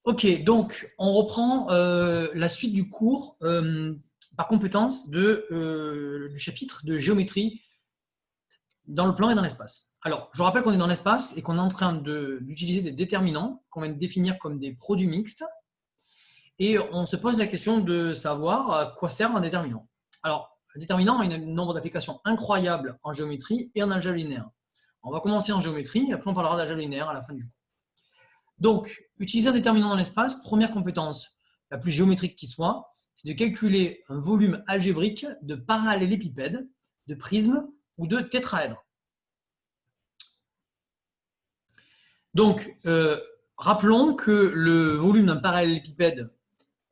Ok, donc on reprend la suite du cours par compétence du chapitre de géométrie dans le plan et dans l'espace. Alors, je rappelle qu'on est dans l'espace et qu'on est en train d'utiliser des déterminants qu'on va définir comme des produits mixtes. Et on se pose la question de savoir à quoi sert un déterminant. Alors, un déterminant a un nombre d'applications incroyables en géométrie et en algèbre linéaire. On va commencer en géométrie et après on parlera d'algèbre linéaire à la fin du cours. Donc, utiliser un déterminant dans l'espace, première compétence la plus géométrique qui soit, c'est de calculer un volume algébrique de parallélépipèdes, de prismes ou de tétraèdres. Donc, rappelons que le volume d'un parallélépipède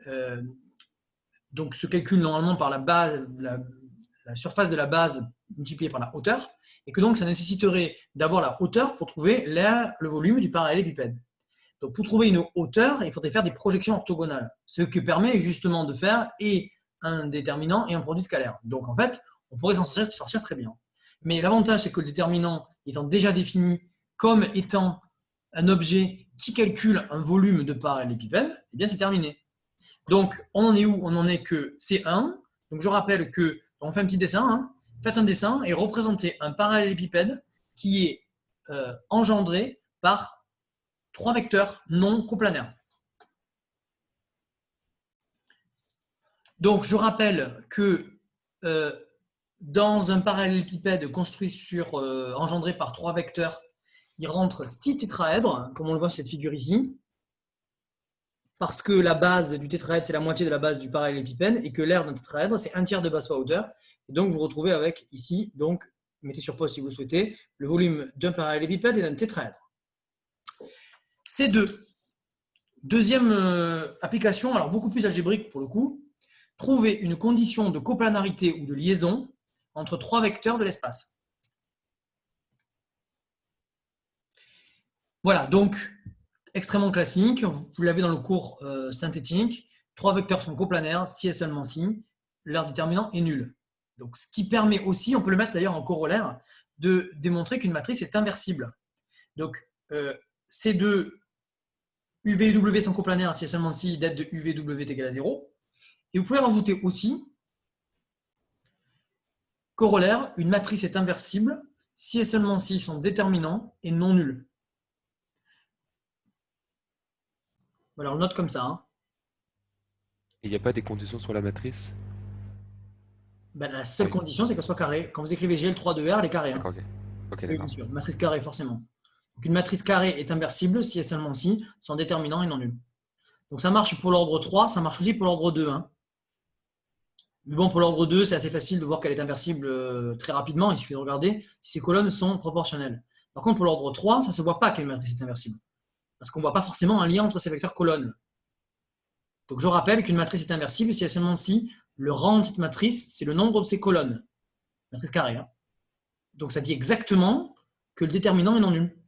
se calcule normalement par la surface de la base multipliée par la hauteur, et que donc ça nécessiterait d'avoir la hauteur pour trouver le volume du parallélépipède. Donc, pour trouver une hauteur, il faudrait faire des projections orthogonales, ce que permet justement de faire et un déterminant et un produit scalaire. Donc, en fait, on pourrait s'en sortir très bien. Mais l'avantage, c'est que le déterminant étant déjà défini comme étant un objet qui calcule un volume de parallélépipède, eh bien, c'est terminé. Donc, on en est où? On en est que C1. Donc, je rappelle que, on fait un petit dessin, hein. Faites un dessin et représentez un parallélépipède qui est engendré par 3 vecteurs non coplanaires. Donc, je rappelle que dans un parallélépipède construit engendré par 3 vecteurs, il rentre 6 tétraèdres, comme on le voit sur cette figure ici, parce que la base du tétraèdre, c'est la moitié de la base du parallélépipède, et que l'aire d'un tétraèdre, c'est un tiers de base fois hauteur. Et donc, vous vous retrouvez avec ici, donc, mettez sur pause si vous le souhaitez, le volume d'un parallélépipède et d'un tétraèdre. C2. Deuxième application, alors beaucoup plus algébrique pour le coup, trouver une condition de coplanarité ou de liaison entre 3 vecteurs de l'espace. Voilà, donc extrêmement classique, vous l'avez dans le cours synthétique, 3 vecteurs sont coplanaires si et seulement si leur déterminant est nul. Donc, ce qui permet aussi, on peut le mettre d'ailleurs en corollaire, de démontrer qu'une matrice est inversible. Donc, C2 UV et W sont coplanaires si et seulement si dette de UVW est égale à 0. Et vous pouvez rajouter aussi, corollaire, une matrice est inversible si et seulement si son déterminant est non nul. Voilà, on le note comme ça. Hein. Il n'y a pas des conditions sur la matrice? Ben, la seule condition, c'est qu'elle soit carrée. Quand vous écrivez GL3 de R, elle est carrée. Hein. D'accord, ok. Ok, Oui, d'accord. bien sûr. Matrice carrée, forcément. Donc, une matrice carrée est inversible si et seulement si son déterminant est non nul. Donc, ça marche pour l'ordre 3, ça marche aussi pour l'ordre 2. Hein. Mais bon, pour l'ordre 2, c'est assez facile de voir qu'elle est inversible très rapidement. Il suffit de regarder si ces colonnes sont proportionnelles. Par contre, pour l'ordre 3, ça ne se voit pas qu'une matrice est inversible. Parce qu'on ne voit pas forcément un lien entre ces vecteurs colonnes. Donc, je rappelle qu'une matrice est inversible si et seulement si le rang de cette matrice, c'est le nombre de ses colonnes. Matrice carrée. Hein. Donc, ça dit exactement que le déterminant est non nul.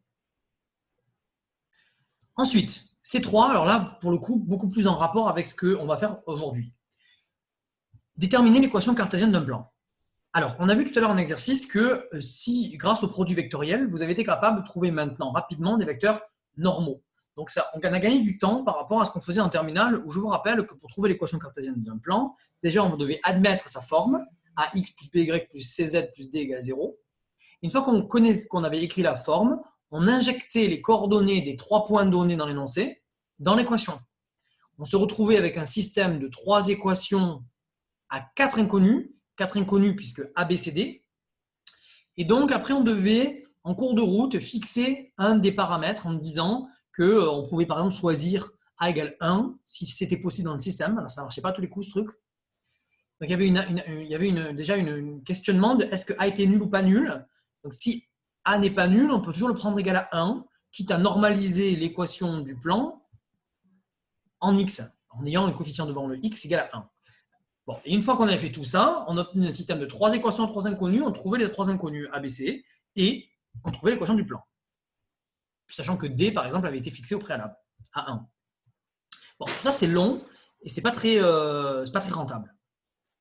Ensuite, C3, alors là, pour le coup, beaucoup plus en rapport avec ce qu'on va faire aujourd'hui. Déterminer l'équation cartésienne d'un plan. Alors, on a vu tout à l'heure en exercice que si, grâce au produit vectoriel, vous avez été capable de trouver maintenant rapidement des vecteurs normaux. Donc, ça, on a gagné du temps par rapport à ce qu'on faisait en terminale, où je vous rappelle que pour trouver l'équation cartésienne d'un plan, déjà, on devait admettre sa forme, ax plus by plus cz plus d égale 0. Une fois qu'on avait écrit la forme, on injectait les coordonnées des 3 points donnés dans l'énoncé dans l'équation. On se retrouvait avec un système de 3 équations à 4 inconnus puisque A, B, C, D. Et donc, après, on devait, en cours de route, fixer un des paramètres en disant qu'on pouvait, par exemple, choisir A égale 1, si c'était possible dans le système. Alors, ça ne marchait pas à tous les coups, ce truc. Donc, il y avait déjà un questionnement de est-ce que A était nul ou pas nul. Donc, si A n'est pas nul, on peut toujours le prendre égal à 1, quitte à normaliser l'équation du plan en x, en ayant un coefficient devant le x égal à 1. Bon, et une fois qu'on avait fait tout ça, on obtenait un système de 3 équations à 3 inconnus, on trouvait les 3 inconnus ABC et on trouvait l'équation du plan. Sachant que D, par exemple, avait été fixé au préalable, à 1. Bon, ça c'est long et c'est pas très rentable.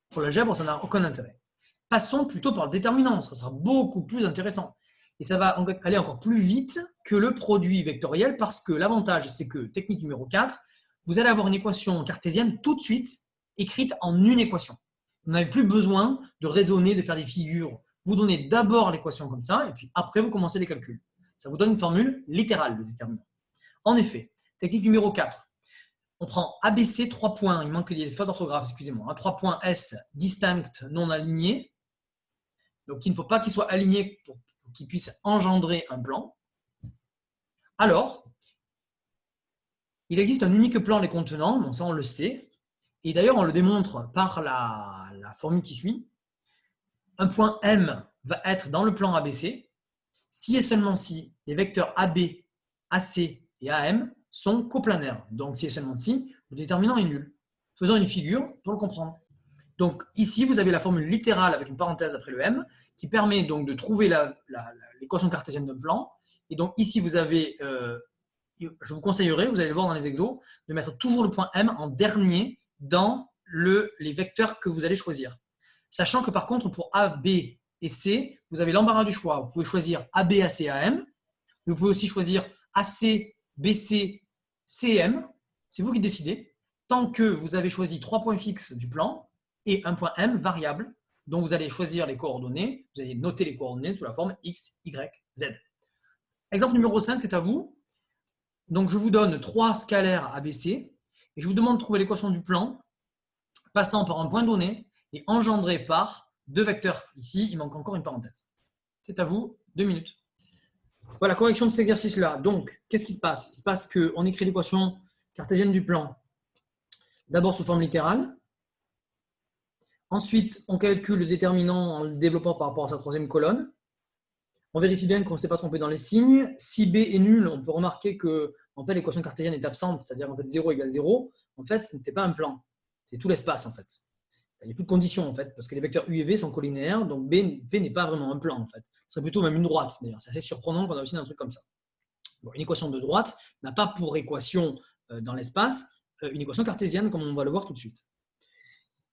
Pour l'algèbre, ça n'a aucun intérêt. Passons plutôt par le déterminant, ça sera beaucoup plus intéressant. Et ça va aller encore plus vite que le produit vectoriel parce que l'avantage, c'est que, technique numéro 4, vous allez avoir une équation cartésienne tout de suite écrite en une équation. Vous n'avez plus besoin de raisonner, de faire des figures. Vous donnez d'abord l'équation comme ça, et puis après, vous commencez les calculs. Ça vous donne une formule littérale, le déterminant. En effet, technique numéro 4. On prend ABC, 3 points, il manque des fautes d'orthographe, excusez-moi, 3 points S distincts, non alignés. Donc, il ne faut pas qu'ils soient alignés pour qu'ils puissent engendrer un plan. Alors, il existe un unique plan les contenant, donc ça on le sait. Et d'ailleurs, on le démontre par la formule qui suit. Un point M va être dans le plan ABC si et seulement si les vecteurs AB, AC et AM sont coplanaires. Donc, si et seulement si, le déterminant est nul. Faisons une figure pour le comprendre. Donc, ici, vous avez la formule littérale avec une parenthèse après le M qui permet donc de trouver l'équation cartésienne d'un plan. Et donc, ici, vous avez, je vous conseillerais, vous allez le voir dans les exos, de mettre toujours le point M en dernier dans les vecteurs que vous allez choisir. Sachant que par contre, pour A, B et C, vous avez l'embarras du choix. Vous pouvez choisir AB, AC, AM. Vous pouvez aussi choisir AC, BC, CM. C'est vous qui décidez. Tant que vous avez choisi 3 points fixes du plan et un point M variable, dont vous allez choisir les coordonnées, vous allez noter les coordonnées sous la forme X, Y, Z. Exemple numéro 5, c'est à vous. Donc, je vous donne 3 scalaires ABC et je vous demande de trouver l'équation du plan passant par un point donné et engendré par 2 vecteurs. Ici, il manque encore une parenthèse. C'est à vous, 2 minutes. Voilà, correction de cet exercice-là. Donc, qu'est-ce qui se passe? Il se passe qu'on écrit l'équation cartésienne du plan d'abord sous forme littérale. Ensuite, on calcule le déterminant en le développant par rapport à sa troisième colonne. On vérifie bien qu'on ne s'est pas trompé dans les signes. Si B est nul, on peut remarquer que en fait, l'équation cartésienne est absente, c'est-à-dire en fait 0 égale 0. En fait, ce n'était pas un plan. C'est tout l'espace en fait. Il n'y a plus de conditions en fait, parce que les vecteurs U et V sont collinéaires, donc B n'est pas vraiment un plan en fait. Ce serait plutôt même une droite d'ailleurs. C'est assez surprenant qu'on a aussi un truc comme ça. Bon, une équation de droite n'a pas pour équation dans l'espace une équation cartésienne comme on va le voir tout de suite.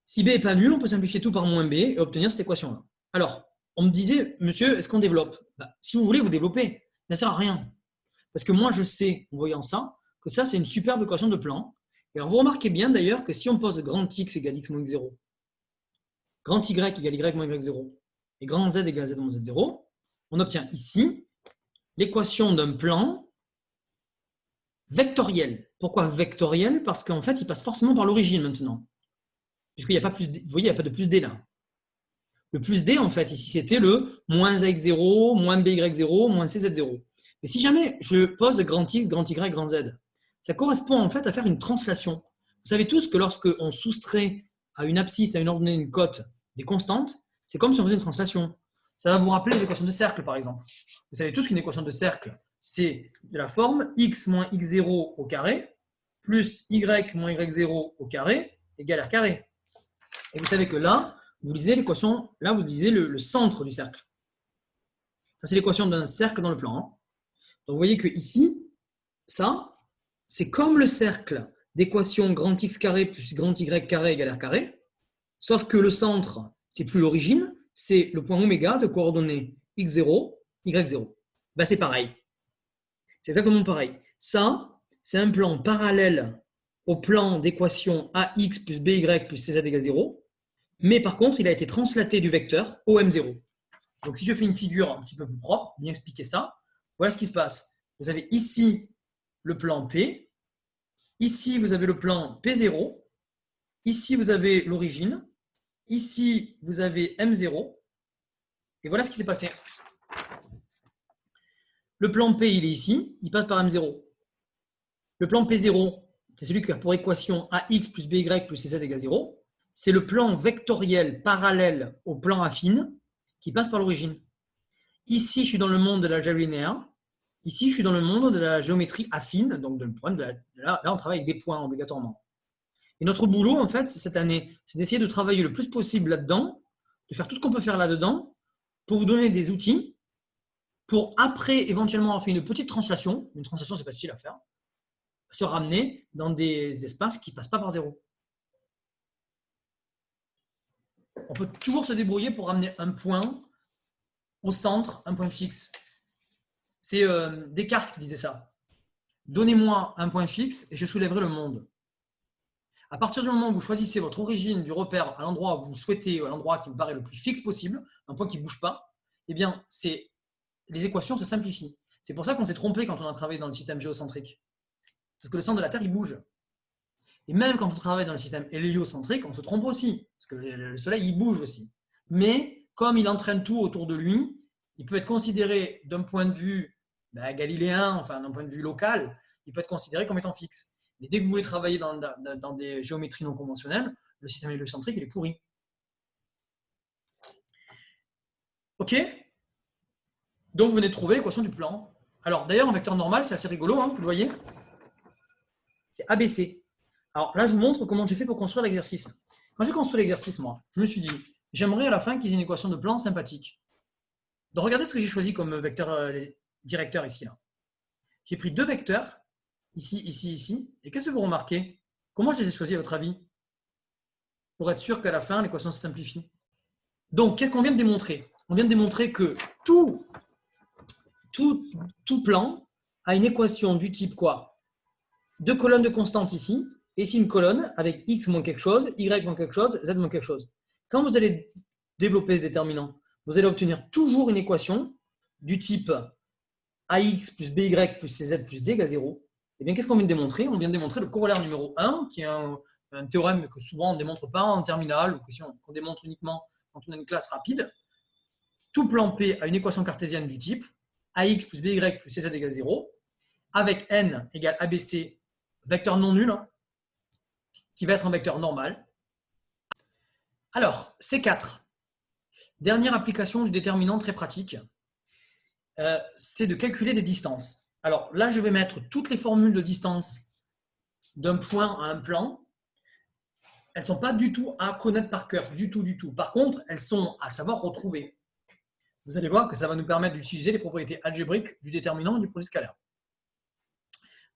Si B n'est pas nul, on peut simplifier tout par moins B et obtenir cette équation-là. Alors, on me disait, monsieur, est-ce qu'on développe? Si vous voulez, vous développez. Ça ne sert à rien. Parce que moi, je sais, en voyant ça, que ça, c'est une superbe équation de plan. Et alors, vous remarquez bien d'ailleurs que si on pose grand X égale X moins X0, grand Y égale Y moins Y0 et grand Z égale Z moins Z0, on obtient ici l'équation d'un plan vectoriel. Pourquoi vectoriel? Parce qu'en fait, il passe forcément par l'origine maintenant. Puisqu'il n'y a pas plus D, vous voyez, il n'y a pas de plus D là. Le plus D, en fait, ici, c'était le moins AX0, moins BY0, moins CZ0. Mais si jamais je pose grand X, grand Y, grand Z, ça correspond en fait à faire une translation. Vous savez tous que lorsqu'on soustrait à une abscisse, à une ordonnée, une cote, des constantes, c'est comme si on faisait une translation. Ça va vous rappeler les équations de cercle, par exemple. Vous savez tous qu'une équation de cercle, c'est de la forme x moins x0 au carré plus y moins y0 au carré égale r carré. Et vous savez que là, vous lisez l'équation, là vous lisez le centre du cercle. Ça, c'est l'équation d'un cercle dans le plan. Donc vous voyez que ici, ça, c'est comme le cercle d'équation grand X carré plus grand Y carré égale R carré, sauf que le centre, c'est plus l'origine, c'est le point oméga de coordonnées X0, Y0. Ben, c'est pareil. C'est exactement pareil. Ça, c'est un plan parallèle au plan d'équation AX plus BY plus CZ égale 0, mais par contre, il a été translaté du vecteur au M0. Donc, si je fais une figure un petit peu plus propre, bien expliquer ça, voilà ce qui se passe. Vous avez ici le plan P, ici vous avez le plan P0, ici vous avez l'origine, ici vous avez M0, et voilà ce qui s'est passé. Le plan P, il est ici, il passe par M0. Le plan P0, c'est celui qui a pour équation AX plus BY plus CZ égale 0. C'est le plan vectoriel parallèle au plan affine qui passe par l'origine. Ici, je suis dans le monde de l'algèbre linéaire. Ici, je suis dans le monde de la géométrie affine. Donc, là, on travaille avec des points obligatoirement. Et notre boulot, en fait, cette année, c'est d'essayer de travailler le plus possible là-dedans, de faire tout ce qu'on peut faire là-dedans pour vous donner des outils pour après, éventuellement, avoir fait une petite translation. Une translation, c'est facile à faire. Se ramener dans des espaces qui ne passent pas par zéro. On peut toujours se débrouiller pour ramener un point au centre, un point fixe. C'est Descartes qui disait ça. Donnez-moi un point fixe et je soulèverai le monde. À partir du moment où vous choisissez votre origine du repère à l'endroit où vous souhaitez, à l'endroit qui vous paraît le plus fixe possible, un point qui ne bouge pas, eh bien, les équations se simplifient. C'est pour ça qu'on s'est trompé quand on a travaillé dans le système géocentrique. Parce que le centre de la Terre, il bouge. Et même quand on travaille dans le système héliocentrique, on se trompe aussi. Parce que le Soleil, il bouge aussi. Mais comme il entraîne tout autour de lui, il peut être considéré d'un point de vue galiléen, enfin d'un point de vue local, il peut être considéré comme étant fixe. Mais dès que vous voulez travailler dans des géométries non conventionnelles, le système héliocentrique, il est pourri. OK? Donc, vous venez de trouver l'équation du plan. Alors, d'ailleurs, en vecteur normal, c'est assez rigolo, hein, vous le voyez? C'est ABC. Alors là, je vous montre comment j'ai fait pour construire l'exercice. Quand j'ai construit l'exercice, moi, je me suis dit, j'aimerais à la fin qu'ils aient une équation de plan sympathique. Donc, regardez ce que j'ai choisi comme vecteur directeur ici. J'ai pris deux vecteurs, ici, ici, ici. Et qu'est-ce que vous remarquez? Comment je les ai choisis à votre avis? Pour être sûr qu'à la fin, l'équation se simplifie. Donc, qu'est-ce qu'on vient de démontrer? On vient de démontrer que tout plan a une équation du type quoi? Deux colonnes de constantes ici, et ici une colonne avec x moins quelque chose, y moins quelque chose, z moins quelque chose. Quand vous allez développer ce déterminant, vous allez obtenir toujours une équation du type ax plus by plus cz plus d égale 0. Et bien, qu'est-ce qu'on vient de démontrer? On vient de démontrer le corollaire numéro 1, qui est un théorème que souvent on ne démontre pas en terminale, ou qu'on démontre uniquement quand on a une classe rapide. Tout plan P a une équation cartésienne du type ax plus by plus cz égale 0, avec n égale abc, vecteur non nul, qui va être un vecteur normal. Alors, C4, dernière application du déterminant très pratique, c'est de calculer des distances. Alors là, je vais mettre toutes les formules de distance d'un point à un plan. Elles ne sont pas du tout à connaître par cœur, du tout, du tout. Par contre, elles sont à savoir retrouver. Vous allez voir que ça va nous permettre d'utiliser les propriétés algébriques du déterminant et du produit scalaire.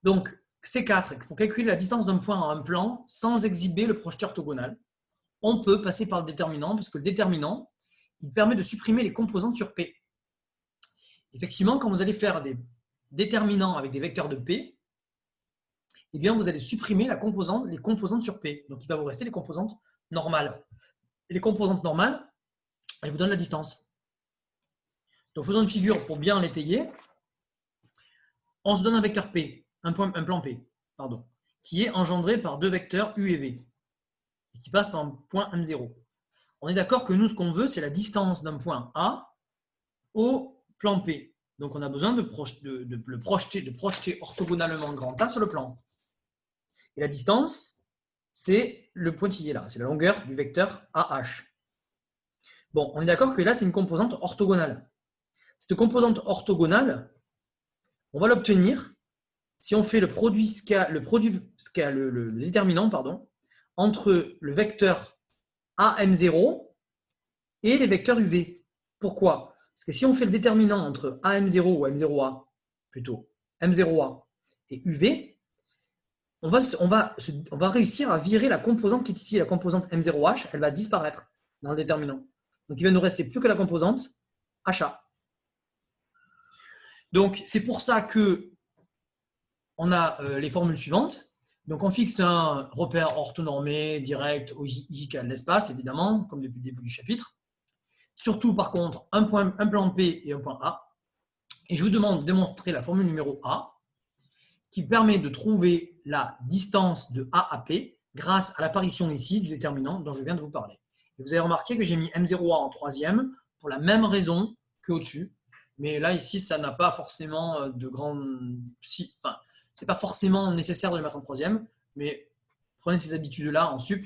Donc, C4, pour calculer la distance d'un point à un plan sans exhiber le projeté orthogonal, on peut passer par le déterminant, parce que le déterminant, il permet de supprimer les composantes sur P. Effectivement, quand vous allez faire des déterminants avec des vecteurs de P, eh bien, vous allez supprimer les composantes sur P. Donc, il va vous rester les composantes normales. Et les composantes normales, elles vous donnent la distance. Donc, faisons une figure pour bien l'étayer. On se donne un vecteur P, un plan P, pardon, qui est engendré par deux vecteurs U et V, et qui passe par un point M0. On est d'accord que nous, ce qu'on veut, c'est la distance d'un point A au plan P. Donc, on a besoin de projeter orthogonalement grand A sur le plan. Et la distance, c'est le pointillé là, c'est la longueur du vecteur AH. Bon, on est d'accord que là, c'est une composante orthogonale. Cette composante orthogonale, on va l'obtenir si on fait le déterminant entre le vecteur AM0 et les vecteurs UV. Pourquoi? Parce que si on fait le déterminant entre AM0 ou M0A, plutôt M0A et UV, on va réussir à virer la composante qui est ici, la composante M0H, elle va disparaître dans le déterminant. Donc il va nous rester plus que la composante HA. Donc c'est pour ça que on a les formules suivantes. Donc on fixe un repère orthonormé, direct, OJ à l'espace, évidemment, comme depuis le début du chapitre. Surtout, par contre, un plan P et un point A. Et je vous demande de démontrer la formule numéro A, qui permet de trouver la distance de A à P grâce à l'apparition ici du déterminant dont je viens de vous parler. Et vous avez remarqué que j'ai mis M0A en troisième pour la même raison qu'au-dessus. Mais là, ici, ça n'a pas forcément de grande... Enfin, c'est pas forcément nécessaire de le mettre en troisième, mais prenez ces habitudes-là en sup,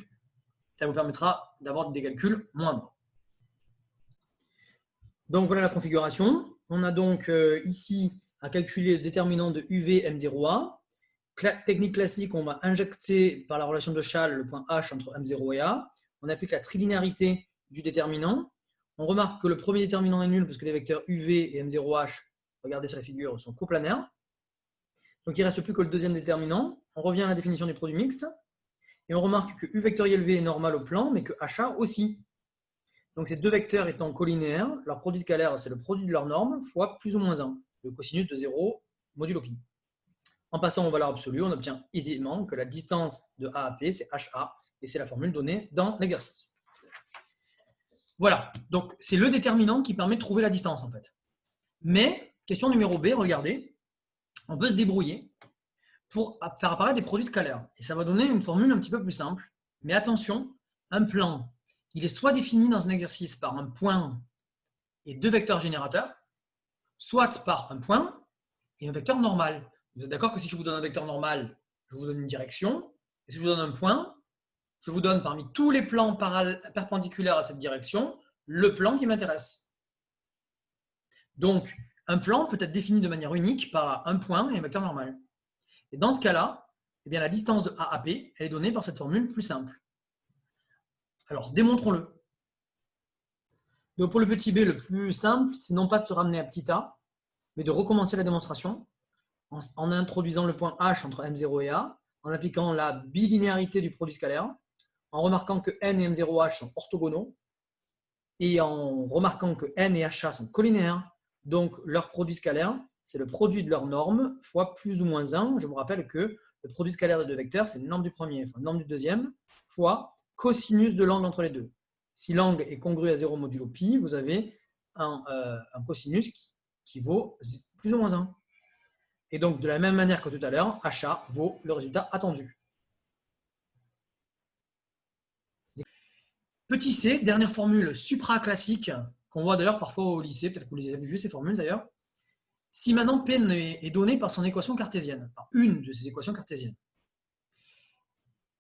ça vous permettra d'avoir des calculs moindres. Donc voilà la configuration. On a donc ici à calculer le déterminant de UV M0A. Technique classique, on va injecter par la relation de Schall le point H entre M0 et A. On applique la trilinéarité du déterminant. On remarque que le premier déterminant est nul parce que les vecteurs UV et M0H, regardez sur la figure, sont coplanaires. Donc il ne reste plus que le deuxième déterminant. On revient à la définition du produit mixte. Et on remarque que U vectoriel V est normal au plan, mais que HA aussi. Donc ces deux vecteurs étant collinéaires, leur produit scalaire, c'est le produit de leur norme fois plus ou moins 1, le cosinus de 0 modulo pi. En passant aux valeurs absolues, on obtient aisément que la distance de A à P, c'est HA, et c'est la formule donnée dans l'exercice. Voilà, donc c'est le déterminant qui permet de trouver la distance en fait. Mais, question numéro B, regardez, on peut se débrouiller pour faire apparaître des produits scalaires. Et ça va donner une formule un petit peu plus simple. Mais attention, un plan, il est soit défini dans un exercice par un point et deux vecteurs générateurs, soit par un point et un vecteur normal. Vous êtes d'accord que si je vous donne un vecteur normal, je vous donne une direction, et si je vous donne un point, je vous donne parmi tous les plans perpendiculaires à cette direction, le plan qui m'intéresse. Donc, un plan peut être défini de manière unique par un point et un vecteur normal. Et dans ce cas-là, eh bien, la distance de A à P, elle est donnée par cette formule plus simple. Alors, démontrons-le. Donc, pour le petit b, le plus simple, c'est non pas de se ramener à petit a, mais de recommencer la démonstration en introduisant le point H entre M0 et A, en appliquant la bilinéarité du produit scalaire, en remarquant que N et M0H sont orthogonaux, et en remarquant que N et HA sont collinéaires. Donc, leur produit scalaire, c'est le produit de leur norme fois plus ou moins 1. Je vous rappelle que le produit scalaire de deux vecteurs, c'est norme du premier fois norme du deuxième fois cosinus de l'angle entre les deux. Si l'angle est congru à 0 modulo pi, vous avez un cosinus qui vaut plus ou moins 1. Et donc, de la même manière que tout à l'heure, HA vaut le résultat attendu. Petit c, dernière formule supra-classique, qu'on voit d'ailleurs parfois au lycée, peut-être que vous les avez vues ces formules d'ailleurs. Si maintenant P est donné par son équation cartésienne, par une de ses équations cartésiennes,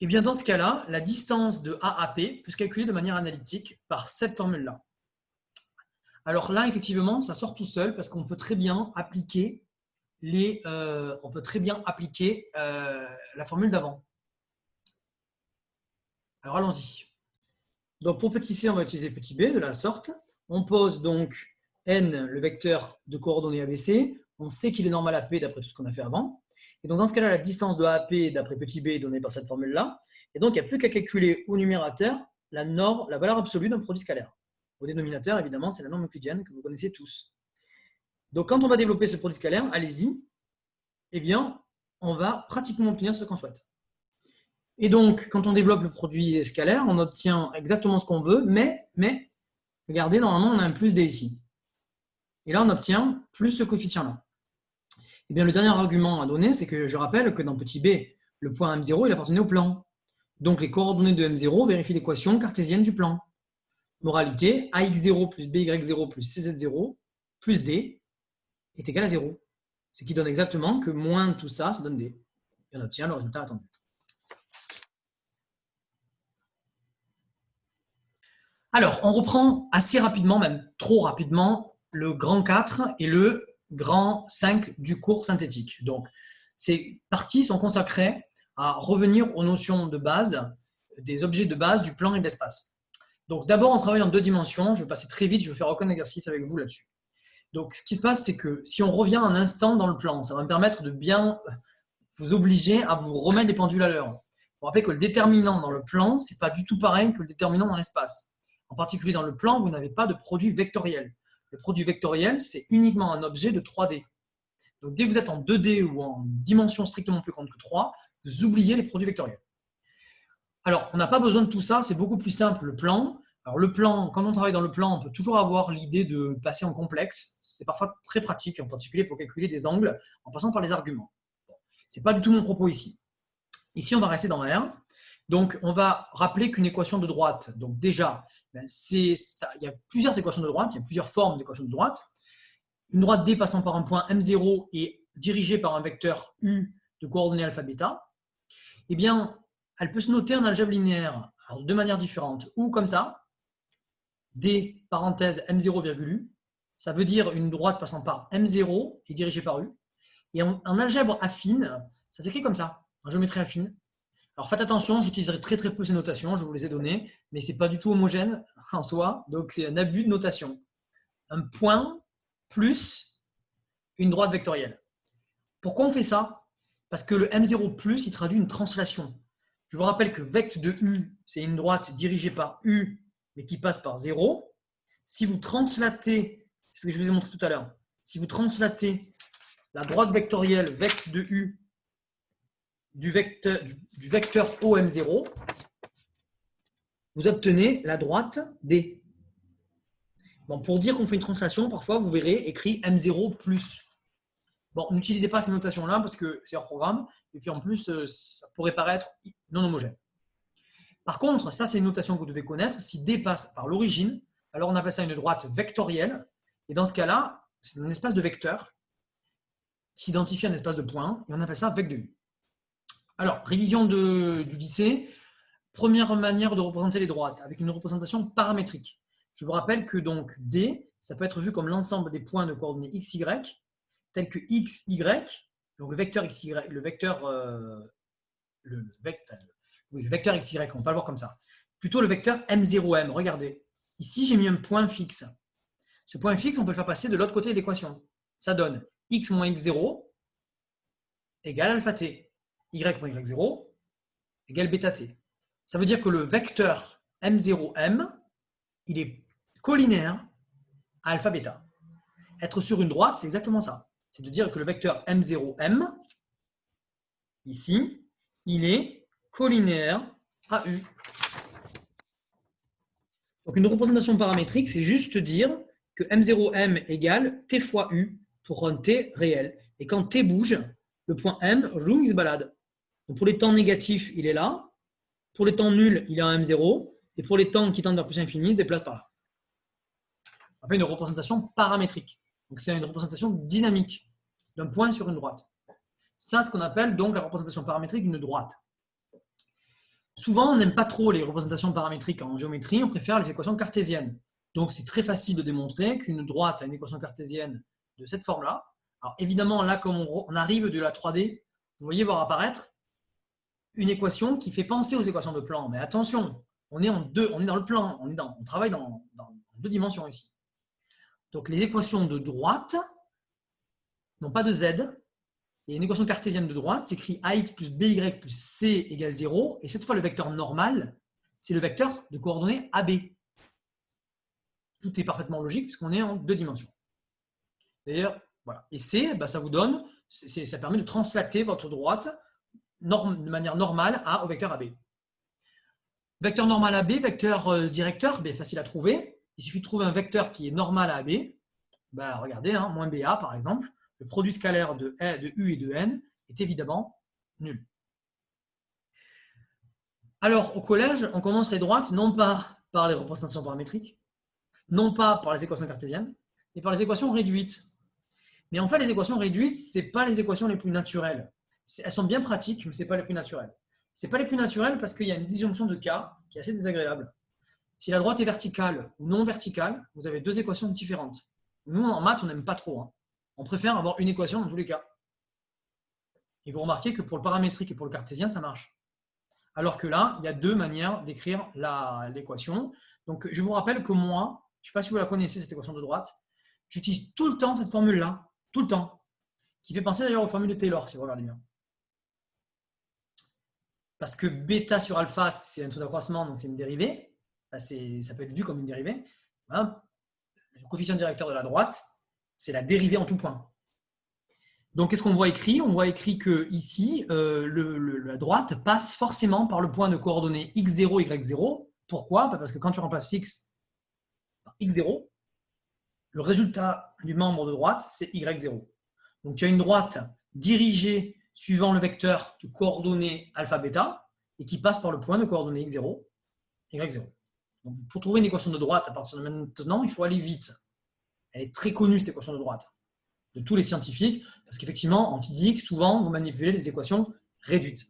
et bien dans ce cas-là, la distance de A à P peut se calculer de manière analytique par cette formule-là. Alors là, effectivement, ça sort tout seul parce qu'on peut très bien appliquer la formule d'avant. Alors allons-y. Donc pour petit c, on va utiliser petit b de la sorte. On pose donc n, le vecteur de coordonnées ABC. On sait qu'il est normal à P d'après tout ce qu'on a fait avant. Et donc dans ce cas-là, la distance de A à P d'après petit b est donnée par cette formule-là. Et donc il n'y a plus qu'à calculer au numérateur la valeur absolue d'un produit scalaire. Au dénominateur, évidemment, c'est la norme euclidienne que vous connaissez tous. Donc quand on va développer ce produit scalaire, allez-y, eh bien, on va pratiquement obtenir ce qu'on souhaite. Et donc, quand on développe le produit scalaire, on obtient exactement ce qu'on veut, mais, regardez, normalement, on a un plus d ici. Et là, on obtient plus ce coefficient-là. Eh bien, le dernier argument à donner, c'est que je rappelle que dans petit b, le point M0, il appartenait au plan. Donc, les coordonnées de M0 vérifient l'équation cartésienne du plan. Moralité, AX0 plus BY0 plus CZ0 plus D est égal à 0. Ce qui donne exactement que moins tout ça, ça donne D. Et on obtient le résultat attendu. Alors, on reprend assez rapidement, même trop rapidement, le grand 4 et le grand 5 du cours synthétique. Donc, ces parties sont consacrées à revenir aux notions de base, des objets de base du plan et de l'espace. Donc, d'abord, on travaille en deux dimensions. Je vais passer très vite, je ne vais faire aucun exercice avec vous là-dessus. Donc, ce qui se passe, c'est que si on revient un instant dans le plan, ça va me permettre de bien vous obliger à vous remettre les pendules à l'heure. Il faut rappeler que le déterminant dans le plan, ce n'est pas du tout pareil que le déterminant dans l'espace. En particulier dans le plan, vous n'avez pas de produit vectoriel. Le produit vectoriel, c'est uniquement un objet de 3D. Donc, dès que vous êtes en 2D ou en dimension strictement plus grande que 3, vous oubliez les produits vectoriels. Alors, on n'a pas besoin de tout ça, c'est beaucoup plus simple le plan. Alors, le plan, quand on travaille dans le plan, on peut toujours avoir l'idée de passer en complexe. C'est parfois très pratique, en particulier pour calculer des angles en passant par les arguments. Bon, ce n'est pas du tout mon propos ici. Ici, on va rester dans R. Donc, on va rappeler qu'une équation de droite, donc déjà, il y a plusieurs équations de droite, il y a plusieurs formes d'équations de droite. Une droite D passant par un point M0 et dirigée par un vecteur U de coordonnées alpha bêta, eh bien, elle peut se noter en algèbre linéaire alors, de deux manières différentes. Ou comme ça, D parenthèse M0 virgule U, ça veut dire une droite passant par M0 et dirigée par U. Et en algèbre affine, ça s'écrit comme ça, en géométrie affine. Alors faites attention, j'utiliserai très peu ces notations, je vous les ai données, mais ce n'est pas du tout homogène en soi, donc c'est un abus de notation. Un point plus une droite vectorielle. Pourquoi on fait ça? Parce que le M0+, il traduit une translation. Je vous rappelle que vect de U, c'est une droite dirigée par U, mais qui passe par 0. Si vous translatez, c'est ce que je vous ai montré tout à l'heure, si vous translatez la droite vectorielle vect de U du vecteur OM0, vous obtenez la droite D. Bon, pour dire qu'on fait une translation, parfois, vous verrez écrit M0 plus. Bon, n'utilisez pas ces notations-là parce que c'est hors programme. Et puis en plus, ça pourrait paraître non homogène. Par contre, ça, c'est une notation que vous devez connaître. Si D passe par l'origine, alors on appelle ça une droite vectorielle. Et dans ce cas-là, c'est un espace de vecteurs qui identifie un espace de points. Et on appelle ça vec de U. Alors, révision du lycée. Première manière de représenter les droites, avec une représentation paramétrique. Je vous rappelle que donc D, ça peut être vu comme l'ensemble des points de coordonnées x, y, tels que x, y, donc le vecteur x, y, le vecteur x, y, on peut le voir comme ça. Plutôt le vecteur M0M, regardez. Ici, j'ai mis un point fixe. Ce point fixe, on peut le faire passer de l'autre côté de l'équation. Ça donne x moins x0 égale alpha t. Y moins y0 égale bêta t. Ça veut dire que le vecteur M0M, il est collinéaire à alpha bêta. Être sur une droite, c'est exactement ça. C'est de dire que le vecteur M0M, ici, il est collinéaire à U. Donc une représentation paramétrique, c'est juste dire que M0M égale T fois U pour un T réel. Et quand T bouge, le point M, il se balade. Donc pour les temps négatifs, il est là. Pour les temps nuls, il est en M0. Et pour les temps qui tendent vers plus infini, il se déplace par là. On appelle une représentation paramétrique. Donc c'est une représentation dynamique d'un point sur une droite. Ça, ce qu'on appelle donc la représentation paramétrique d'une droite. Souvent, on n'aime pas trop les représentations paramétriques en géométrie, on préfère les équations cartésiennes. Donc c'est très facile de démontrer qu'une droite a une équation cartésienne de cette forme-là. Alors évidemment, là, comme on arrive de la 3D, vous voyez voir apparaître une équation qui fait penser aux équations de plan. Mais attention, on est dans le plan, on travaille dans 2 dimensions ici. Donc les équations de droite n'ont pas de z. Et une équation cartésienne de droite s'écrit ax plus by plus c égale 0. Et cette fois, le vecteur normal, c'est le vecteur de coordonnées AB. Tout est parfaitement logique puisqu'on est en 2 dimensions. D'ailleurs, voilà. Et C, ça vous donne, ça permet de translater votre droite de manière normale au vecteur AB. Vecteur normal AB, vecteur directeur, facile à trouver. Il suffit de trouver un vecteur qui est normal à AB. Regardez, moins BA par exemple. Le produit scalaire de U et de N est évidemment nul. Alors, au collège, on commence les droites non pas par les représentations paramétriques, non pas par les équations cartésiennes, mais par les équations réduites. Mais en fait, les équations réduites, ce n'est pas les équations les plus naturelles. Elles sont bien pratiques, mais ce n'est pas les plus naturelles. Ce n'est pas les plus naturelles parce qu'il y a une disjonction de cas qui est assez désagréable. Si la droite est verticale ou non verticale, vous avez 2 équations différentes. Nous, en maths, on n'aime pas trop. On préfère avoir une équation dans tous les cas. Et vous remarquez que pour le paramétrique et pour le cartésien, ça marche. Alors que là, il y a 2 manières d'écrire l'équation. Donc, je vous rappelle que moi, je ne sais pas si vous la connaissez, cette équation de droite, j'utilise tout le temps cette formule-là, tout le temps, qui fait penser d'ailleurs aux formules de Taylor, si vous regardez bien. Parce que bêta sur alpha, c'est un taux d'accroissement, donc c'est une dérivée. Ça peut être vu comme une dérivée. Voilà. Le coefficient directeur de la droite, c'est la dérivée en tout point. Donc, qu'est-ce qu'on voit écrit? On voit écrit que ici, la droite passe forcément par le point de coordonnées x0, y0. Pourquoi? Parce que quand tu remplaces x par x0, le résultat du membre de droite, c'est y0. Donc, tu as une droite dirigée suivant le vecteur de coordonnées alpha, bêta, et qui passe par le point de coordonnées x0, y0. Donc, pour trouver une équation de droite à partir de maintenant, il faut aller vite. Elle est très connue, cette équation de droite, de tous les scientifiques, parce qu'effectivement, en physique, souvent, vous manipulez les équations réduites.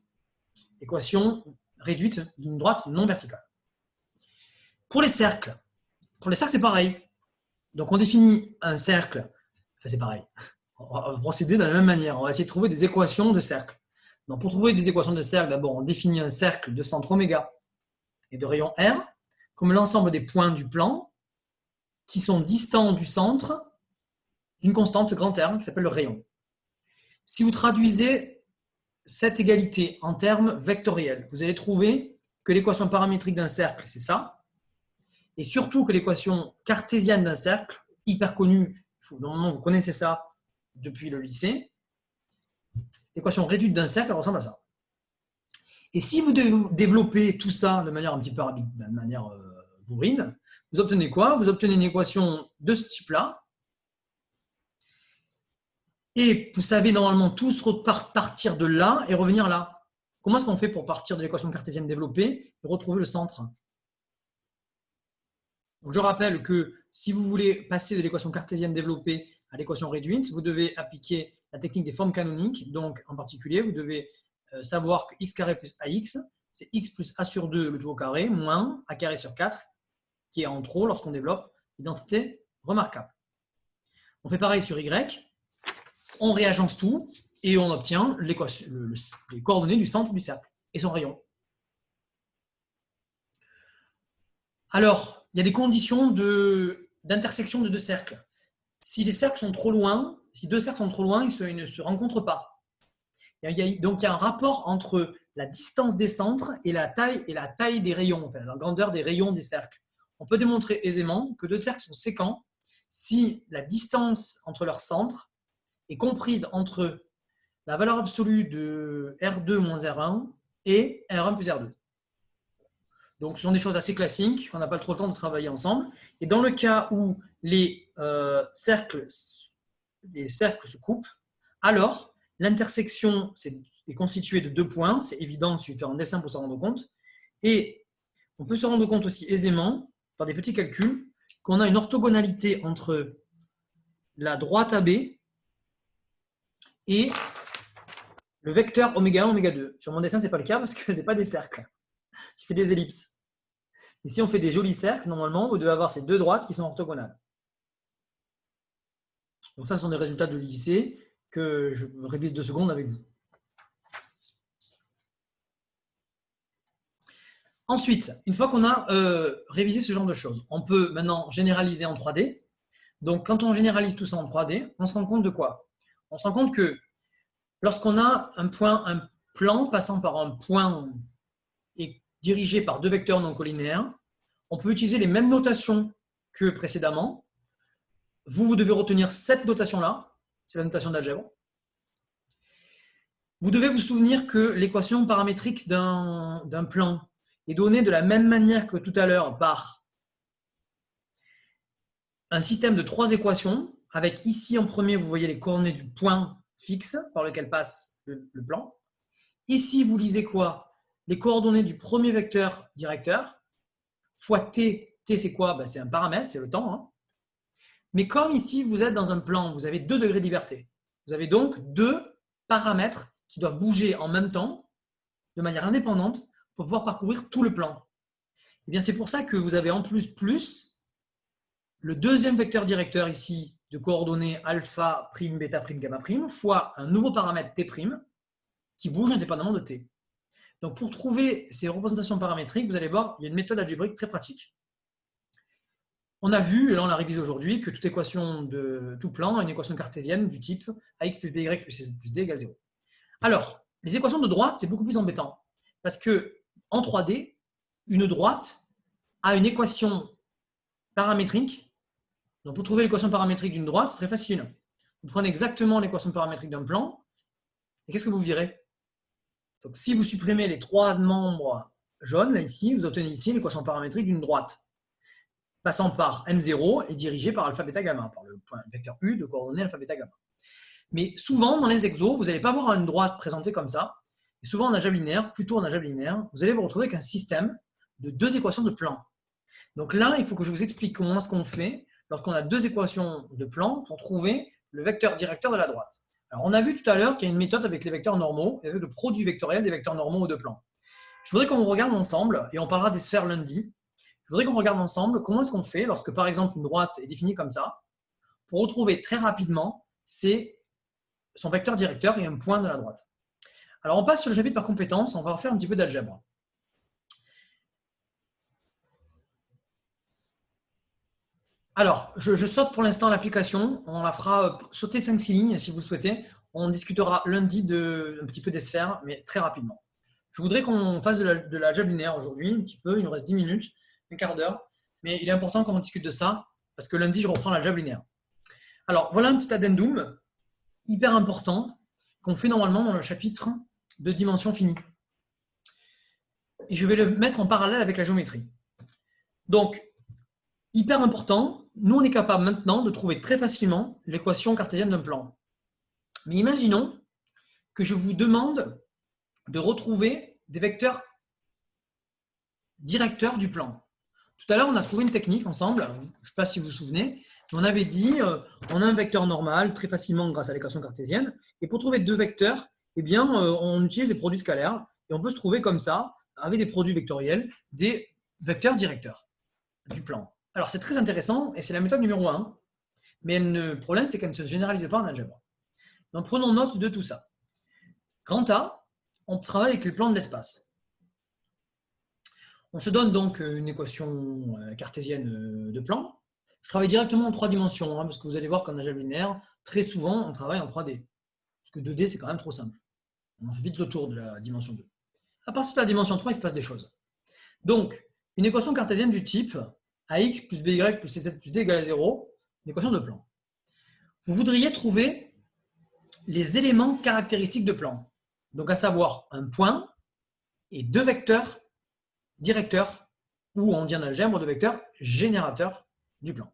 Équation réduite d'une droite non verticale. Pour les cercles, c'est pareil. Donc, on définit un cercle, c'est pareil. On va procéder de la même manière. On va essayer de trouver des équations de cercle. Donc, pour trouver des équations de cercle, d'abord, on définit un cercle de centre oméga et de rayon R comme l'ensemble des points du plan qui sont distants du centre d'une constante grand R qui s'appelle le rayon. Si vous traduisez cette égalité en termes vectoriels, vous allez trouver que l'équation paramétrique d'un cercle, c'est ça, et surtout que l'équation cartésienne d'un cercle, hyper connue, normalement vous connaissez ça depuis le lycée, l'équation réduite d'un cercle, elle ressemble à ça. Et si vous développez tout ça de manière un petit peu rapide, de manière bourrine, vous obtenez quoi? Vous obtenez une équation de ce type-là. Et vous savez normalement tous partir de là et revenir là. Comment est-ce qu'on fait pour partir de l'équation cartésienne développée et retrouver le centre? Donc, je rappelle que si vous voulez passer de l'équation cartésienne développée à l'équation réduite, vous devez appliquer la technique des formes canoniques. Donc, en particulier, vous devez savoir que x carré plus ax, c'est x plus a sur 2 le tout au carré, moins a carré sur 4, qui est en trop lorsqu'on développe l'identité remarquable. On fait pareil sur y, on réagence tout et on obtient les coordonnées du centre du cercle et son rayon. Alors, il y a des conditions d'intersection de deux cercles. Si les cercles sont trop loin, si deux cercles sont trop loin, ils ne se rencontrent pas. Donc, il y a un rapport entre la distance des centres et la taille des rayons, enfin, la grandeur des rayons des cercles. On peut démontrer aisément que deux cercles sont séquents si la distance entre leurs centres est comprise entre la valeur absolue de R2 moins R1 et R1 plus R2. Donc, ce sont des choses assez classiques qu'on n'a pas trop le temps de travailler ensemble. Et dans le cas où les cercles se coupent, alors l'intersection est constituée de deux points. C'est évident, il suffit de faire un dessin pour s'en rendre compte. Et on peut se rendre compte aussi aisément, par des petits calculs, qu'on a une orthogonalité entre la droite AB et le vecteur oméga 1, oméga 2. Sur mon dessin, ce n'est pas le cas parce que ce n'est pas des cercles. Je fais des ellipses. Et si on fait des jolis cercles, normalement, vous devez avoir ces deux droites qui sont orthogonales. Donc ça, ce sont des résultats de lycée que je révise 2 secondes avec vous. Ensuite, une fois qu'on a révisé ce genre de choses, on peut maintenant généraliser en 3D. Donc, quand on généralise tout ça en 3D, on se rend compte de quoi? On se rend compte que lorsqu'on a un plan passant par un point et dirigé par deux vecteurs non collinéaires, on peut utiliser les mêmes notations que précédemment. Vous devez retenir cette notation-là, c'est la notation d'algèbre. Vous devez vous souvenir que l'équation paramétrique d'un plan est donnée de la même manière que tout à l'heure par un système de 3 équations, avec ici en premier, vous voyez les coordonnées du point fixe par lequel passe le plan. Ici, vous lisez quoi? Les coordonnées du premier vecteur directeur, fois t. T, c'est quoi? C'est un paramètre, c'est le temps. Hein. Mais comme ici, vous êtes dans un plan, vous avez 2 degrés de liberté. Vous avez donc 2 paramètres qui doivent bouger en même temps, de manière indépendante, pour pouvoir parcourir tout le plan. Et bien, c'est pour ça que vous avez en plus le deuxième vecteur directeur ici de coordonnées alpha, prime, bêta, prime, gamma, prime, fois un nouveau paramètre t' qui bouge indépendamment de t. Donc, pour trouver ces représentations paramétriques, vous allez voir, il y a une méthode algébrique très pratique. On a vu, et là on l'a révisé aujourd'hui, que toute équation de tout plan a une équation cartésienne du type ax plus by plus c plus d égale 0. Alors, les équations de droite, c'est beaucoup plus embêtant. Parce que en 3D, une droite a une équation paramétrique. Donc, pour trouver l'équation paramétrique d'une droite, c'est très facile. Vous prenez exactement l'équation paramétrique d'un plan, et qu'est-ce que vous verrez? Donc, si vous supprimez les 3 membres jaunes, là ici, vous obtenez ici l'équation paramétrique d'une droite, passant par M0 et dirigée par alpha, bêta, gamma, par le point vecteur U de coordonnées alpha, bêta, gamma. Mais souvent, dans les exos, vous n'allez pas avoir une droite présentée comme ça. Et souvent, en algèbre linéaire, plutôt en algèbre linéaire, vous allez vous retrouver avec un système de 2 équations de plan. Donc là, il faut que je vous explique comment est-ce qu'on fait lorsqu'on a 2 équations de plan pour trouver le vecteur directeur de la droite. Alors, on a vu tout à l'heure qu'il y a une méthode avec les vecteurs normaux et avec le produit vectoriel des vecteurs normaux de plan. Je voudrais qu'on regarde ensemble, et on parlera des sphères lundi, je voudrais qu'on regarde ensemble comment est-ce qu'on fait lorsque, par exemple, une droite est définie comme ça, pour retrouver très rapidement son vecteur directeur et un point de la droite. Alors, on passe sur le chapitre par compétence, on va refaire un petit peu d'algèbre. Alors, je saute pour l'instant l'application, on la fera sauter 5-6 lignes si vous souhaitez. On discutera lundi un petit peu des sphères, mais très rapidement. Je voudrais qu'on fasse de l'algèbre linéaire aujourd'hui, un petit peu, il nous reste 10 minutes, un quart d'heure, mais il est important qu'on discute de ça, parce que lundi, je reprends l'algèbre linéaire. Alors, voilà un petit addendum hyper important qu'on fait normalement dans le chapitre de dimension finie. et je vais le mettre en parallèle avec la géométrie. Donc, hyper important, nous on est capable maintenant de trouver très facilement l'équation cartésienne d'un plan. Mais imaginons que je vous demande de retrouver des vecteurs directeurs du plan. Tout à l'heure, on a trouvé une technique ensemble, je ne sais pas si vous vous souvenez, on avait dit on a un vecteur normal très facilement grâce à l'équation cartésienne, et pour trouver deux vecteurs, eh bien, on utilise des produits scalaires, et on peut se trouver comme ça, avec des produits vectoriels, des vecteurs directeurs du plan. Alors, c'est très intéressant, et c'est la méthode numéro 1, mais le problème, c'est qu'elle ne se généralise pas en algèbre. Donc, prenons note de tout ça. Grand A, on travaille avec le plan de l'espace. On se donne donc une équation cartésienne de plan. Je travaille directement en 3 dimensions, parce que vous allez voir qu'en algèbre linéaire, très souvent, on travaille en 3D. Parce que 2D, c'est quand même trop simple. On fait vite le tour de la dimension 2. À partir de la dimension 3, il se passe des choses. Donc, une équation cartésienne du type ax plus by plus cz plus d égale à 0, une équation de plan. Vous voudriez trouver les éléments caractéristiques de plan. Donc, à savoir un point et deux vecteurs directeurs, ou on dit en algèbre de vecteurs générateurs du plan.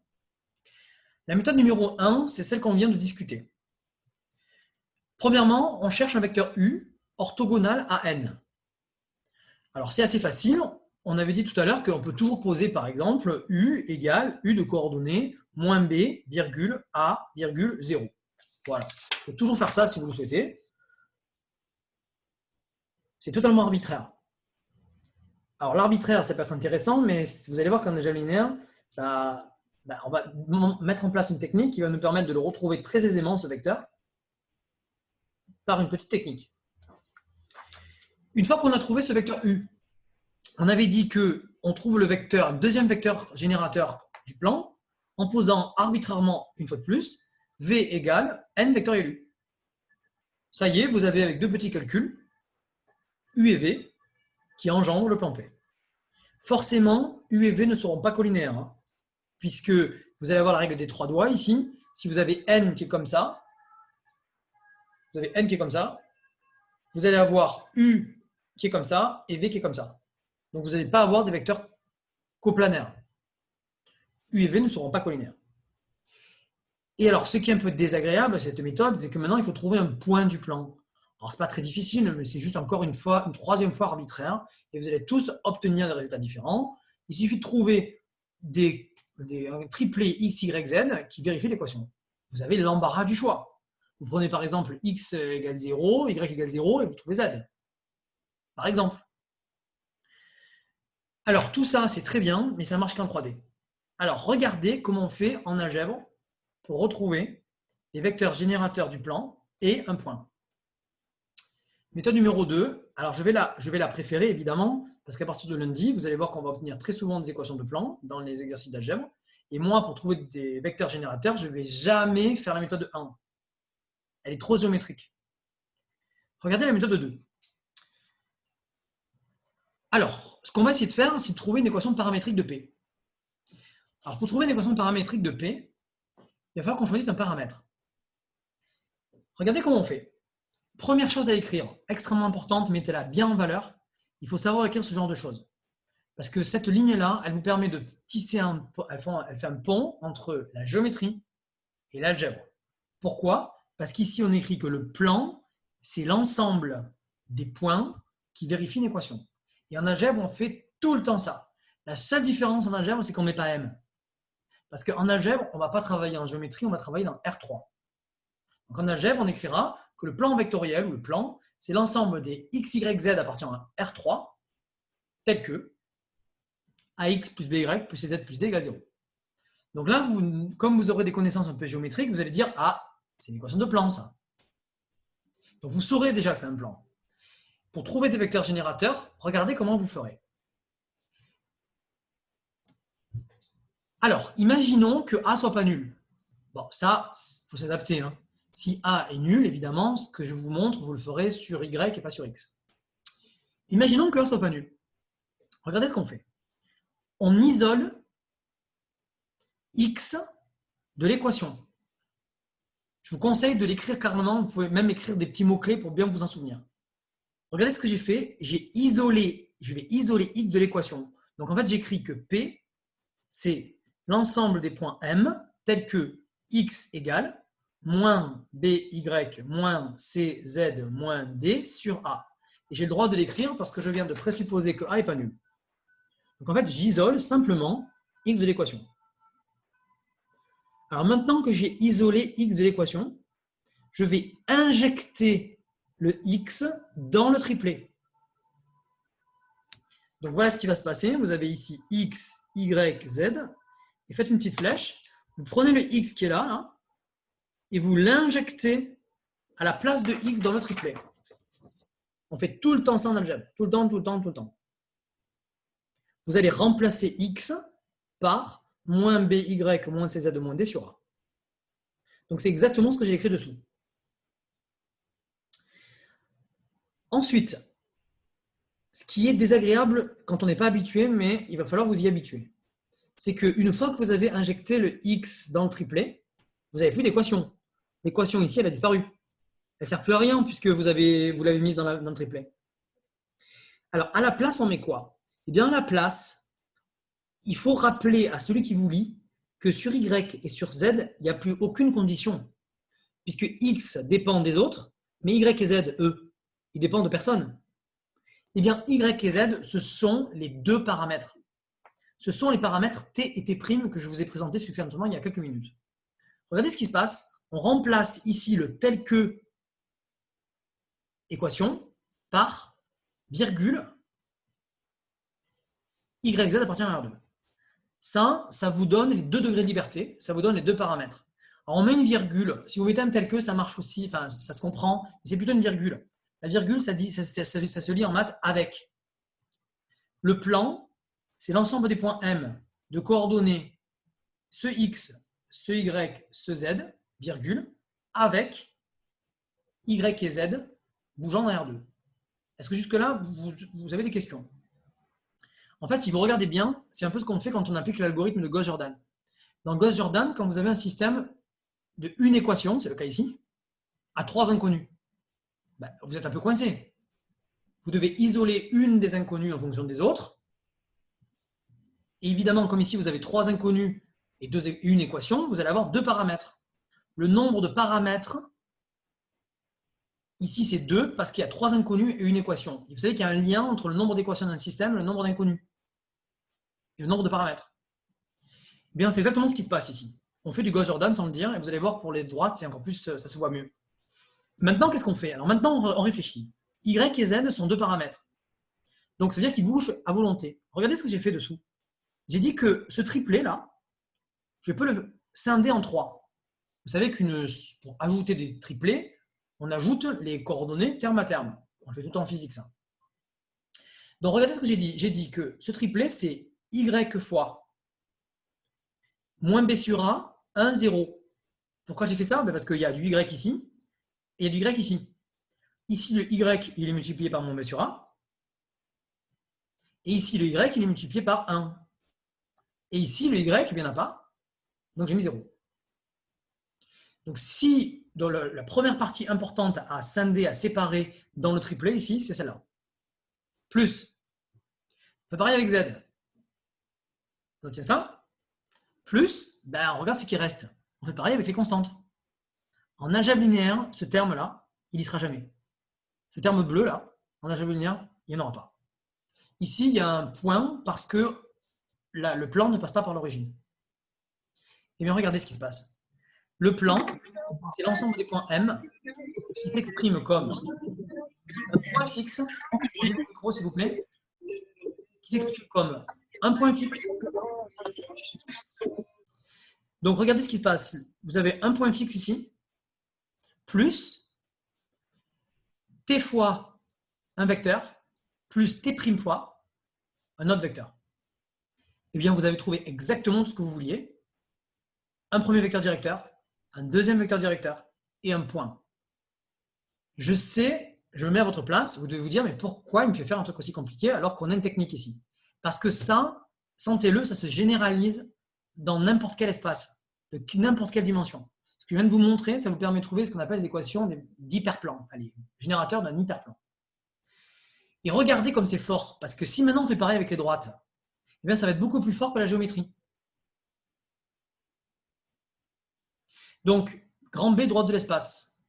La méthode numéro 1, c'est celle qu'on vient de discuter. Premièrement, on cherche un vecteur U orthogonal à n. Alors, c'est assez facile. On avait dit tout à l'heure qu'on peut toujours poser, par exemple, U égale U de coordonnées moins B, virgule, A, virgule, 0. Voilà. Il faut toujours faire ça si vous le souhaitez. C'est totalement arbitraire. Alors, l'arbitraire, ça peut être intéressant, mais vous allez voir qu'en algèbre linéaire, on va mettre en place une technique qui va nous permettre de le retrouver très aisément, ce vecteur, par une petite technique. Une fois qu'on a trouvé ce vecteur U, on avait dit qu'on trouve le vecteur, deuxième vecteur générateur du plan, en posant arbitrairement, une fois de plus, V égale n vectoriel U. Ça y est, vous avez avec deux petits calculs, U et V, qui engendrent le plan P. Forcément, U et V ne seront pas collinéaires, puisque vous allez avoir la règle des 3 doigts ici. Si vous avez n qui est comme ça, vous avez n qui est comme ça, vous allez avoir U qui est comme ça et V qui est comme ça. Donc, vous n'allez pas avoir des vecteurs coplanaires. U et V ne seront pas collinéaires. Et alors, ce qui est un peu désagréable à cette méthode, c'est que maintenant, il faut trouver un point du plan. Alors, ce n'est pas très difficile, mais c'est juste encore une troisième fois arbitraire, et vous allez tous obtenir des résultats différents. Il suffit de trouver un triplé x, y, z qui vérifie l'équation. Vous avez l'embarras du choix. Vous prenez par exemple x égale 0, y égale 0, et vous trouvez z. Par exemple. Alors, tout ça, c'est très bien, mais ça ne marche qu'en 3D. Alors, regardez comment on fait en algèbre pour retrouver les vecteurs générateurs du plan et un point. Méthode numéro 2, alors je vais la préférer évidemment, parce qu'à partir de lundi, vous allez voir qu'on va obtenir très souvent des équations de plan dans les exercices d'algèbre. Et moi, pour trouver des vecteurs générateurs, je ne vais jamais faire la méthode 1. Elle est trop géométrique. Regardez la méthode 2. Alors, ce qu'on va essayer de faire, c'est de trouver une équation paramétrique de P. Alors, pour trouver une équation paramétrique de P, il va falloir qu'on choisisse un paramètre. Regardez comment on fait. Première chose à écrire, extrêmement importante, mettez-la bien en valeur. Il faut savoir écrire ce genre de choses. Parce que cette ligne-là, elle vous permet de tisser elle fait un pont entre la géométrie et l'algèbre. Pourquoi? Parce qu'ici, on écrit que le plan, c'est l'ensemble des points qui vérifient une équation. Et en algèbre, on fait tout le temps ça. La seule différence en algèbre, c'est qu'on ne met pas M. Parce qu'en algèbre, on ne va pas travailler en géométrie, on va travailler dans R3. Donc en algèbre, on écrira que le plan vectoriel ou le plan, c'est l'ensemble des x, y, z appartenant à R3, tel que ax plus by plus cz plus d égale 0. Donc là, comme vous aurez des connaissances un peu géométriques, vous allez dire, ah, c'est une équation de plan, ça. Donc vous saurez déjà que c'est un plan. Pour trouver des vecteurs générateurs, regardez comment vous ferez. Alors, imaginons que A soit pas nul. Bon, ça, il faut s'adapter, hein. Si A est nul, évidemment, ce que je vous montre, vous le ferez sur Y et pas sur X. Imaginons que A soit pas nul. Regardez ce qu'on fait. On isole X de l'équation. Je vous conseille de l'écrire carrément. Vous pouvez même écrire des petits mots-clés pour bien vous en souvenir. Regardez ce que j'ai fait. J'ai isolé je vais isoler x de l'équation. Donc en fait, j'écris que P, c'est l'ensemble des points M tels que x égale moins by moins cz moins d sur A. Et j'ai le droit de l'écrire parce que je viens de présupposer que A n'est pas nul. Donc en fait, j'isole simplement x de l'équation. Alors maintenant que j'ai isolé x de l'équation, je vais injecter le x dans le triplet. Donc voilà ce qui va se passer. Vous avez ici x, y, z. Et faites une petite flèche. Vous prenez le x qui est là, et vous l'injectez à la place de x dans le triplet. On fait tout le temps ça en algèbre. Tout le temps, tout le temps, tout le temps. Vous allez remplacer x par moins by moins cz moins d sur a. Donc c'est exactement ce que j'ai écrit dessous. Ensuite, ce qui est désagréable quand on n'est pas habitué, mais il va falloir vous y habituer, c'est qu'une fois que vous avez injecté le x dans le triplet, vous n'avez plus d'équation. L'équation ici, elle a disparu. Elle ne sert plus à rien puisque vous l'avez mise dans le triplet. Alors, à la place, on met quoi? Eh bien, à la place, il faut rappeler à celui qui vous lit que sur y et sur z, il n'y a plus aucune condition. Puisque x dépend des autres, mais y et z, eux, ils dépendent de personne. Eh bien, y et z, ce sont les deux paramètres. Ce sont les paramètres t et t' que je vous ai présentés succinctement il y a quelques minutes. Regardez ce qui se passe. On remplace ici le tel que équation par virgule y, z appartient à R2. Ça vous donne les 2 degrés de liberté, ça vous donne les deux paramètres. Alors on met une virgule, si vous mettez un tel que, ça marche aussi, enfin ça se comprend, mais c'est plutôt une virgule. La virgule, ça se lit en maths avec. Le plan, c'est l'ensemble des points M de coordonnées ce x, ce y, ce z, virgule, avec y et z bougeant dans R2. Est-ce que jusque-là, vous avez des questions? En fait, si vous regardez bien, c'est un peu ce qu'on fait quand on applique l'algorithme de Gauss-Jordan. Dans Gauss-Jordan, quand vous avez un système de une équation, c'est le cas ici, à 3 inconnus, ben, vous êtes un peu coincé. Vous devez isoler une des inconnues en fonction des autres. Et évidemment, comme ici, vous avez 3 inconnus et une équation, vous allez avoir 2 paramètres. Le nombre de paramètres, ici, c'est 2 parce qu'il y a 3 inconnus et une équation. Et vous savez qu'il y a un lien entre le nombre d'équations d'un système et le nombre d'inconnus. Et le nombre de paramètres. Eh bien, c'est exactement ce qui se passe ici. On fait du Gauss-Jordan sans le dire, et vous allez voir pour les droites, c'est encore plus, ça se voit mieux. Maintenant, qu'est-ce qu'on fait? Alors maintenant, on réfléchit. Y et Z sont 2 paramètres. Donc, ça veut dire qu'ils bougent à volonté. Regardez ce que j'ai fait dessous. J'ai dit que ce triplet-là, je peux le scinder en 3. Vous savez pour ajouter des triplets, on ajoute les coordonnées terme à terme. On le fait tout le temps en physique, ça. Donc, regardez ce que j'ai dit. J'ai dit que ce triplet, c'est Y fois moins B sur A, 1, 0. Pourquoi j'ai fait ça? Parce qu'il y a du Y ici et il y a du Y ici. Ici, le Y, il est multiplié par moins B sur A. Et ici, le Y, il est multiplié par 1. Et ici, le Y, il n'y en a pas. Donc, j'ai mis 0. Donc, si dans la première partie importante à scinder, à séparer dans le triplet, ici, c'est celle-là. Plus. On fait pareil avec Z. On obtient ça. Plus, ben, on regarde ce qui reste. On fait pareil avec les constantes. En algèbre linéaire, ce terme-là, il n'y sera jamais. Ce terme bleu-là, en algèbre linéaire, il n'y en aura pas. Ici, il y a un point parce que le plan ne passe pas par l'origine. Et bien, regardez ce qui se passe. Le plan, c'est l'ensemble des points M qui s'exprime comme un point fixe, le micro s'il vous plaît, qui s'exprime comme un point fixe. Donc, regardez ce qui se passe. Vous avez un point fixe ici, plus t fois un vecteur, plus t' fois un autre vecteur. Eh bien, vous avez trouvé exactement tout ce que vous vouliez. Un premier vecteur directeur, un deuxième vecteur directeur et un point. Je sais, je me mets à votre place, vous devez vous dire, mais pourquoi il me fait faire un truc aussi compliqué alors qu'on a une technique ici? Parce que ça, sentez-le, ça se généralise dans n'importe quel espace, de n'importe quelle dimension. Ce que je viens de vous montrer, ça vous permet de trouver ce qu'on appelle les équations d'hyperplan, les générateurs d'un hyperplan. Et regardez comme c'est fort, parce que si maintenant on fait pareil avec les droites, eh bien, ça va être beaucoup plus fort que la géométrie. Donc, grand B, droite de l'espace.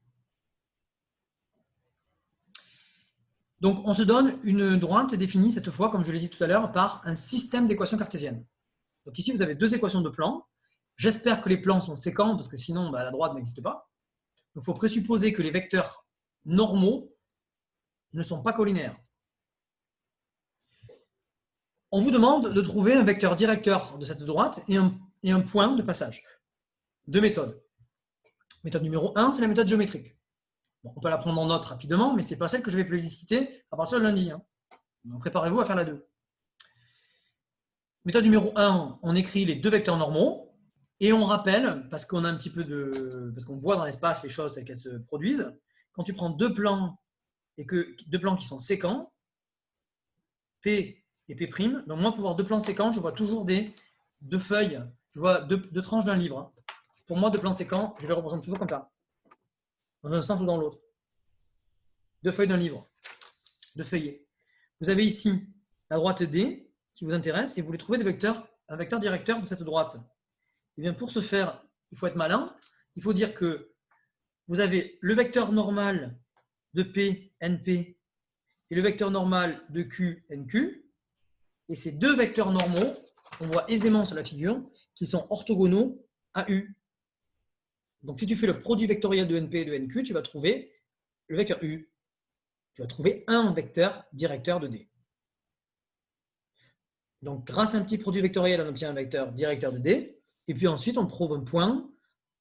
Donc, on se donne une droite définie cette fois, comme je l'ai dit tout à l'heure, par un système d'équations cartésiennes. Donc ici, vous avez deux équations de plan. J'espère que les plans sont séquents, parce que sinon, la droite n'existe pas. Donc, il faut présupposer que les vecteurs normaux ne sont pas collinéaires. On vous demande de trouver un vecteur directeur de cette droite et un point de passage. Deux méthodes. Méthode numéro 1, c'est la méthode géométrique. Bon, on peut la prendre en note rapidement, mais ce n'est pas celle que je vais plébisciter à partir de lundi. Donc préparez-vous à faire la 2. Méthode numéro 1, on écrit les deux vecteurs normaux et on rappelle, parce qu'on a un petit peu parce qu'on voit dans l'espace les choses telles qu'elles se produisent, quand tu prends deux plans et que deux plans qui sont séquents, P et P', donc moi pour voir deux plans séquents, je vois toujours deux feuilles, je vois deux tranches d'un livre. Pour moi, deux plans séquents, je les représente toujours comme ça, dans un sens ou dans l'autre. Deux feuilles d'un livre, deux feuillets. Vous avez ici la droite D qui vous intéresse et vous voulez trouver un vecteur directeur de cette droite. Et bien pour ce faire, il faut être malin. Il faut dire que vous avez le vecteur normal de P, NP, et le vecteur normal de Q, NQ. Et ces deux vecteurs normaux, on voit aisément sur la figure, qui sont orthogonaux à U. Donc si tu fais le produit vectoriel de NP et de NQ, tu vas trouver le vecteur U. Tu vas trouver un vecteur directeur de D. Donc grâce à un petit produit vectoriel, on obtient un vecteur directeur de D. Et puis ensuite, on trouve un point.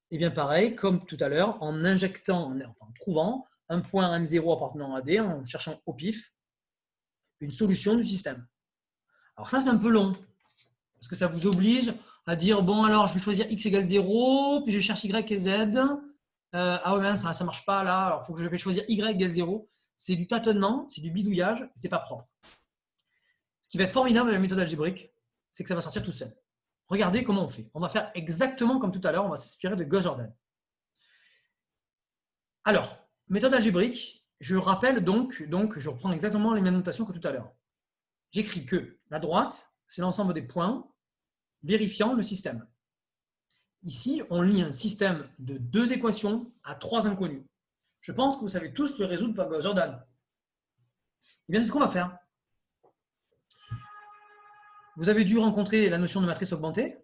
Et bien pareil, comme tout à l'heure, en trouvant un point M0 appartenant à D, en cherchant au pif une solution du système. Alors ça, c'est un peu long, parce que ça vous oblige à dire, bon, alors, je vais choisir x égale 0, puis je cherche y et z. Ah ouais, ça ne marche pas là, alors il faut que je vais choisir y égale 0. C'est du tâtonnement, c'est du bidouillage, c'est pas propre. Ce qui va être formidable avec la méthode algébrique, c'est que ça va sortir tout seul. Regardez comment on fait. On va faire exactement comme tout à l'heure, on va s'inspirer de Gauss-Jordan. Alors, méthode algébrique, je rappelle donc je reprends exactement les mêmes notations que tout à l'heure. J'écris que la droite, c'est l'ensemble des points vérifiant le système. Ici, on lit un système de deux équations à trois inconnus. Je pense que vous savez tous le résoudre par Gauss-Jordan. Eh bien, c'est ce qu'on va faire. Vous avez dû rencontrer la notion de matrice augmentée.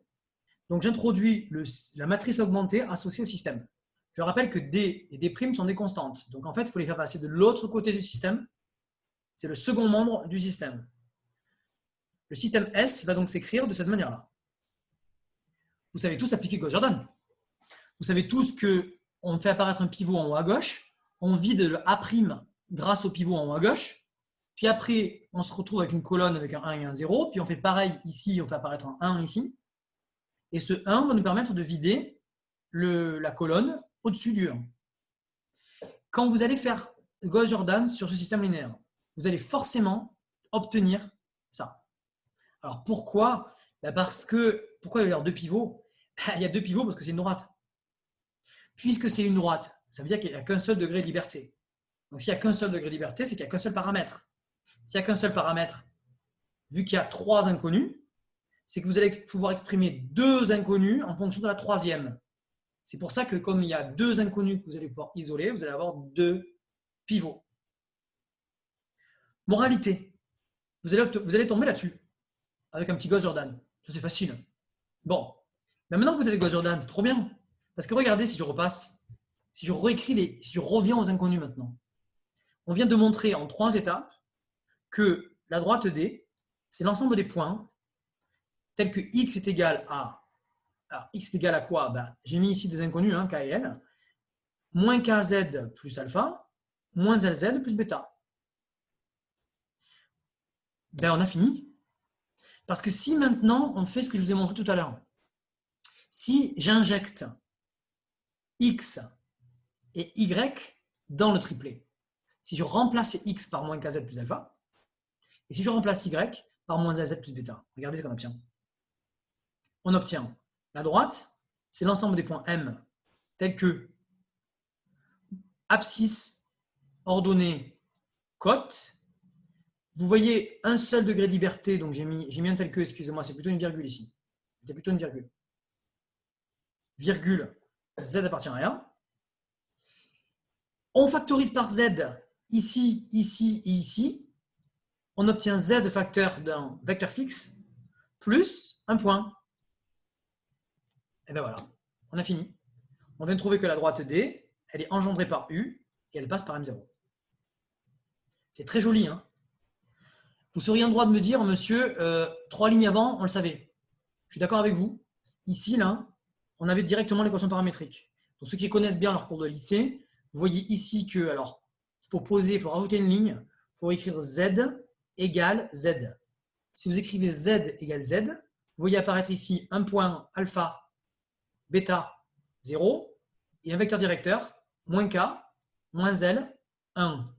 Donc, j'introduis la matrice augmentée associée au système. Je rappelle que D et D' sont des constantes. Donc, en fait, il faut les faire passer de l'autre côté du système. C'est le second membre du système. Le système S va donc s'écrire de cette manière-là. Vous savez tous appliquer Gauss-Jordan. Vous savez tous qu'on fait apparaître un pivot en haut à gauche, on vide le A' grâce au pivot en haut à gauche, puis après, on se retrouve avec une colonne avec un 1 et un 0, puis on fait pareil ici, on fait apparaître un 1 ici, et ce 1 va nous permettre de vider la colonne au-dessus du 1. Quand vous allez faire Gauss-Jordan sur ce système linéaire, vous allez forcément obtenir ça. Alors pourquoi ? Pourquoi il va y avoir deux pivots ? Il y a deux pivots parce que c'est une droite. Puisque c'est une droite, ça veut dire qu'il n'y a qu'un seul degré de liberté. Donc s'il n'y a qu'un seul degré de liberté, c'est qu'il n'y a qu'un seul paramètre. S'il n'y a qu'un seul paramètre, vu qu'il y a trois inconnus, c'est que vous allez pouvoir exprimer deux inconnus en fonction de la troisième. C'est pour ça que comme il y a deux inconnus que vous allez pouvoir isoler, vous allez avoir deux pivots. Moralité, vous allez tomber là-dessus, avec un petit Gauss-Jordan. Ça, c'est facile. Bon, mais maintenant que vous avez Gauss-Jordan, c'est trop bien. Parce que regardez, si je repasse, si je reviens aux inconnus maintenant, on vient de montrer en 3 étapes que la droite D, c'est l'ensemble des points tels que x est égal à... Alors, x est égal à quoi ? J'ai mis ici des inconnus, K et L, moins kz plus alpha, moins lz plus bêta. On a fini. Parce que si maintenant, on fait ce que je vous ai montré tout à l'heure, si j'injecte x et y dans le triplet, si je remplace x par moins kz plus alpha, et si je remplace y par moins lz plus bêta, regardez ce qu'on obtient. On obtient la droite, c'est l'ensemble des points M tels que abscisse, ordonnée, cote, Vous voyez un seul degré de liberté, donc j'ai mis un tel que, excusez-moi, c'est plutôt une virgule ici. C'est plutôt une virgule. Virgule, z appartient à rien. On factorise par z ici, ici et ici. On obtient z facteur d'un vecteur fixe plus un point. Et bien voilà, on a fini. On vient de trouver que la droite D, elle est engendrée par U et elle passe par M0. C'est très joli, hein? Vous seriez en droit de me dire, monsieur, 3 lignes avant, on le savait. Je suis d'accord avec vous. Ici, là, on avait directement l'équation paramétrique. Donc, ceux qui connaissent bien leur cours de lycée, vous voyez ici que, alors, il faut poser, il faut rajouter une ligne, il faut écrire Z égale Z. Si vous écrivez Z égale Z, vous voyez apparaître ici un point alpha, bêta, 0, et un vecteur directeur, moins K, moins L, 1.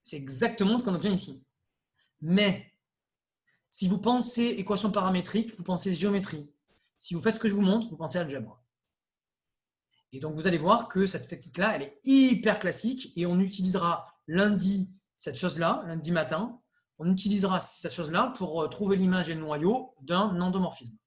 C'est exactement ce qu'on obtient ici. Mais, si vous pensez équation paramétrique, vous pensez géométrie. Si vous faites ce que je vous montre, vous pensez algèbre. Et donc, vous allez voir que cette technique-là, elle est hyper classique et on utilisera lundi cette chose-là, lundi matin, on utilisera cette chose-là pour trouver l'image et le noyau d'un endomorphisme.